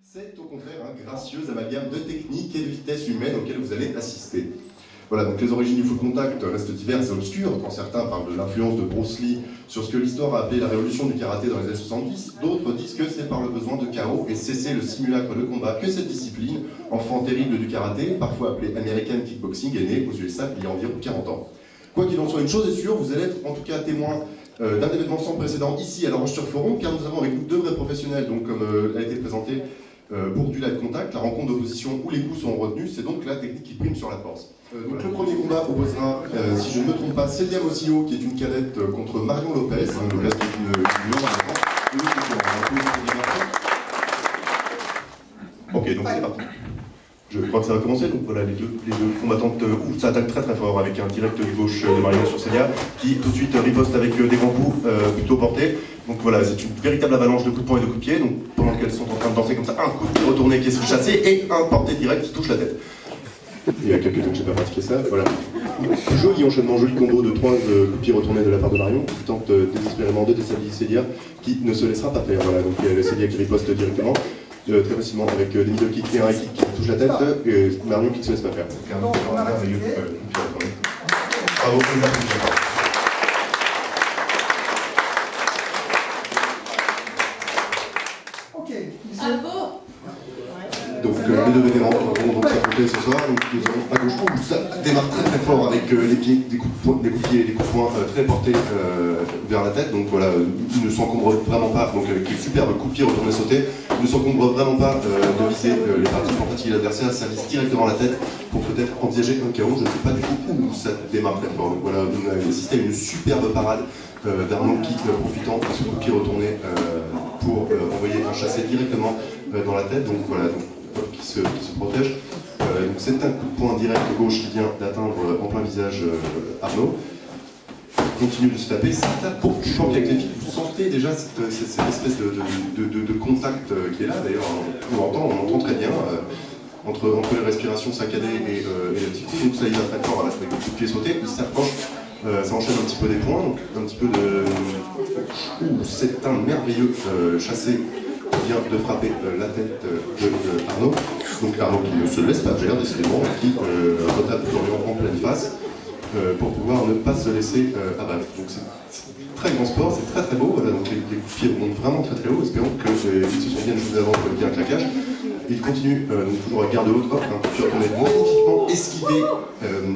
C'est au contraire un gracieux amalgame de techniques et de vitesse humaine auquel vous allez assister. Voilà, donc les origines du full contact restent diverses et obscures, quand certains parlent de l'influence de Bruce Lee sur ce que l'histoire a appelé la révolution du karaté dans les années 70, d'autres disent que c'est par le besoin de chaos et cesser le simulacre de combat que cette discipline, enfant terrible du karaté, parfois appelée American Kickboxing, est née aux USA il y a environ 40 ans. Quoi qu'il en soit, une chose est sûre, vous allez être en tout cas témoin d'un événement sans précédent ici à La Roche-sur-Foron, car nous avons avec nous deux vrais professionnels, donc comme a été présenté pour du live contact, la rencontre d'opposition où les coups sont retenus, c'est donc la technique qui prime sur la force. Donc le premier combat opposera, si je ne me trompe pas, Célia Mossillo, qui est une cadette, contre Marion Lopez, Lopez qui est une Ok, donc c'est parti. Je crois que ça va commencer, donc voilà les deux combattantes où ça attaque très très fort avec un direct de gauche de Marion sur Célia qui tout de suite riposte avec des grands coups plutôt portés. Donc voilà, c'est une véritable avalanche de coups de poing et de coups de pied, donc pendant qu'elles sont en train de danser comme ça, un coup de pied retourné qui est chassé et un porté direct qui touche la tête. Il y a quelques temps que je n'ai pas pratiqué ça, voilà. Joli enchaînement, joli combo de 3 coups de pied retournés de la part de Marion qui tente désespérément de déstabiliser Célia qui ne se laissera pas faire. Voilà, donc Célia qui riposte directement. Très facilement avec des middle kicks et un high kick qui touche la tête et Marion qui ne se laisse pas faire. C'est un merveilleux bravo. Donc les deux vétérans vont donc s'affronter ce soir. Donc, nous avons à gauche où ça démarre très très fort avec les pieds, des coups de pied et des coups de poing très portés vers la tête. Donc voilà, il ne s'encombre vraiment pas, donc avec les superbes coups de pied retournés sautés, il ne s'encombre vraiment pas de viser les parties pour fatiguer l'adversaire, ça vise directement la tête pour peut-être envisager un KO. Je ne sais pas du tout où ça démarre très fort. Donc voilà, on a assisté à une superbe parade d'Arnaud qui, profitant de ce coup de pied retourné pour envoyer un chassé directement dans la tête. Donc voilà, qui se protège. C'est un coup de poing direct de gauche qui vient d'atteindre en plein visage Arnaud. Il continue de se taper, ça tape pour du choc avec les filles. Vous sentez déjà cette espèce de contact qui est là. D'ailleurs, on entend très bien entre les respirations saccadées et la petite coup. Donc ça, il va très fort avec le coup de pied sauté. Il s'approche, ça enchaîne un petit peu des points, donc un petit peu de. C'est un merveilleux chassé qui vient de frapper la tête de Arnaud. Donc Arnaud qui ne se laisse pas faire décidément, qui retape Florian en pleine face pour pouvoir ne pas se laisser abattre. Donc c'est très grand sport, c'est très très beau. Voilà, donc les coups de pied remontent vraiment très très haut. Espérons qu'ils se sont bien joués avant pour bien un claquage. Il continue donc toujours à garde haute, un coup de pied retourné magnifiquement esquivé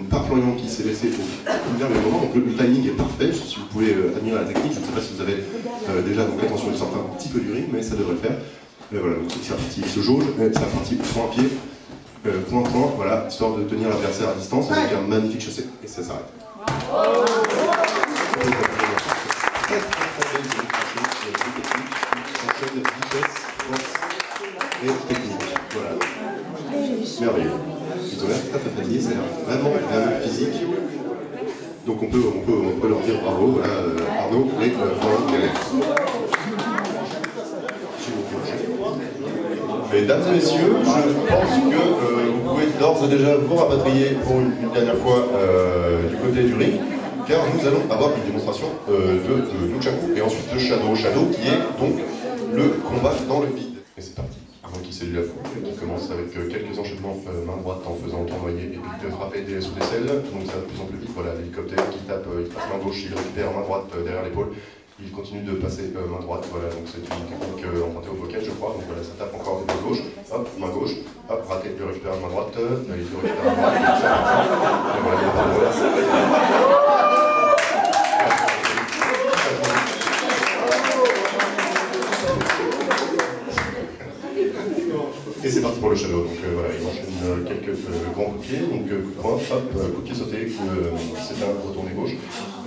par Florian qui s'est laissé au dernier moment. Donc le timing est parfait. Si vous pouvez admirer la technique, je ne sais pas si vous avez déjà, donc attention, il sort un petit peu du ring, mais ça devrait le faire. Et voilà, donc c'est parti, il se jauge, c'est parti, point-pied, point-point, voilà, histoire de tenir l'adversaire à distance avec un magnifique chassé. Et ça s'arrête. Très belle vitesse, force et technique. Voilà. Merveilleux. Ils ont l'air très fatigués, ça a l'air vraiment physique. Donc on peut leur dire bravo, voilà, Arnaud et Florian qui Mesdames et messieurs, je pense que vous pouvez d'ores et déjà vous rapatrier pour une dernière fois du côté du ring, car nous allons avoir une démonstration de Nunchaku et ensuite de Shadow. Shadow qui est donc le combat dans le vide. Et c'est parti. Donc il salue la foule, qui commence avec quelques enchaînements main droite en faisant tournoyer et puis de frapper sous des selles. Donc ça va de plus en plus vite. Voilà, l'hélicoptère qui tape, il passe main gauche, il récupère main droite derrière l'épaule. Il continue de passer main droite, voilà, donc c'est une technique empruntée au pocket, je crois, donc voilà, ça tape encore main gauche, hop, raté, il récupère main droite, il récupère main droite, et voilà, il va Et c'est parti pour le Shadow, donc voilà, il enchaîne quelques grands coups de pied, donc coup de poing, hop, coup de pied sauté, c'est un retourné gauche,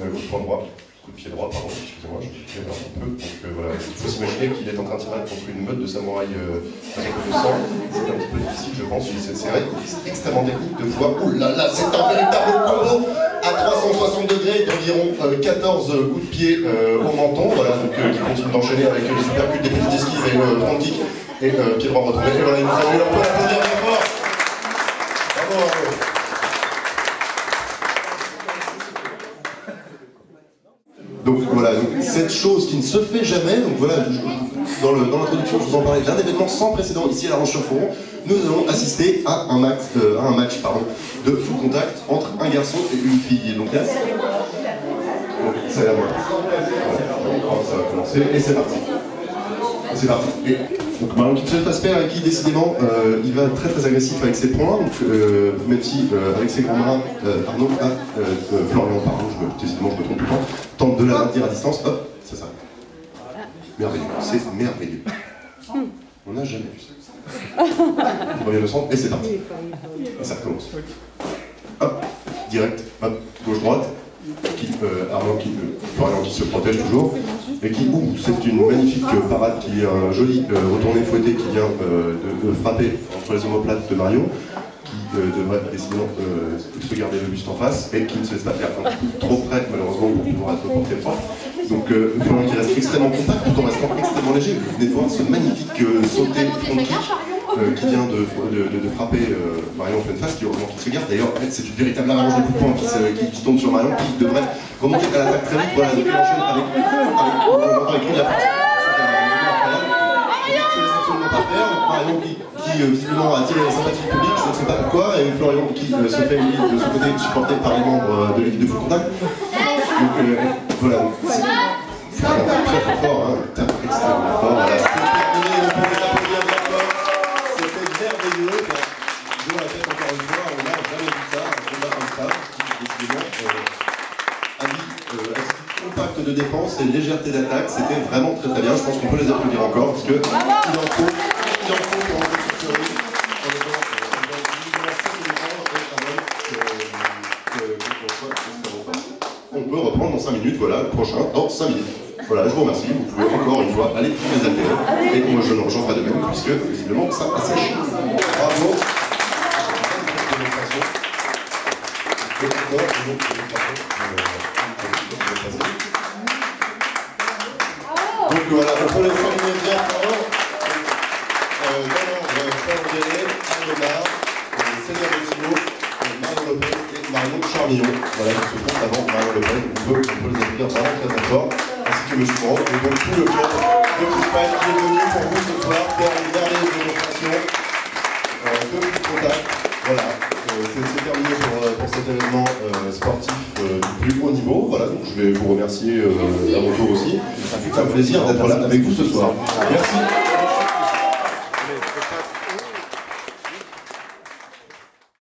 coup de poing droit. Coup de pied droit, pardon, excusez-moi, je me un peu. Donc voilà, il faut s'imaginer qu'il est en train de tirer contre une meute de samouraïs avec le sang. C'est un petit peu difficile, je pense. C'est vrai qu'il est extrêmement technique de voir. Oh là là, c'est un véritable combo à 360 degrés d'environ 14 coups de pied au menton. Voilà, donc qui continue d'enchaîner avec les supercutes, des petites esquives et front kick et pied droit retourné. Et voilà, il nous salue, on peut l'applaudir bien fort. Bravo, bravo. Donc voilà, donc, cette chose qui ne se fait jamais, donc voilà, dans l'introduction je vous en parlais d'un événement sans précédent ici à La Roche-sur-Foron, nous allons assister à un match de full contact entre un garçon et une fille. Donc là, c'est la voix. Voilà, ça va commencer et c'est parti. C'est parti. Et donc Marion qui se passe père avec qui décidément il va très très agressif avec ses points, donc même si avec ses grands bras Arnaud Florian, pardon, décidément je me trompe tout le temps, tente de la maintenir à distance, hop, ça s'arrête. Merveilleux, c'est merveilleux. On n'a jamais vu ça. On revient au centre et c'est parti. Et ça recommence. Hop, direct, hop, gauche-droite. Florian qui se protège toujours, et qui, c'est une magnifique parade qui est un joli retourné fouetté qui vient de frapper entre les omoplates de Marion, qui devrait décidément se garder le buste en face, et qui ne se laisse pas faire un coup trop près, malheureusement, pour pouvoir être porté propre. Donc Florian qui reste extrêmement compact tout en restant extrêmement léger. Vous venez de voir ce magnifique sauté front kick qui vient de frapper Marion en pleine face, qui se garde. D'ailleurs, c'est une véritable avalanche de coups de poing qui tombe sur Marion, qui devrait remonter à l'attaque très vite. Voilà, donc il enchaîne avec une la force. Il ne se laisse absolument pas faire. Marion qui visiblement a attiré la sympathie du public, je ne sais pas pourquoi, et Florian qui se fait lui, de son côté supporté par les membres de l'équipe de full contact. Donc voilà, c'est très très fort, hein, extrêmement fort. Voilà. Merveilleux, je le répète encore une fois, on n'a jamais vu ça, un combat comme ça, qui décidément attitude compacte de défense et légèreté d'attaque, c'était vraiment très très bien, je pense qu'on peut les applaudir encore, parce que il en faut pour un petit série, on peut reprendre dans 5 minutes, voilà, le prochain, dans 5 minutes. Voilà, je vous remercie, vous pouvez encore une fois aller tous les altérer, et moi j'en ferai de même, puisque visiblement ça assèche. Bravo. Donc voilà, on peut les terminer bien fort. Florent Délé, Alena, Célia Rossino, Marion Lopez et Marion Charmillon. Voilà, qui se compte avant Marion Lopez. On peut les applaudir vraiment très très fort. Ainsi que M. Moreau, et donc tout le club de football qui est venu pour vous ce soir faire une merveilleuse démonstration de full contact. Voilà, c'est terminé pour cet événement sportif du plus haut niveau. Voilà, donc je vais vous remercier à mon tour aussi. Ça fait un plaisir d'être là avec vous ce soir. Merci.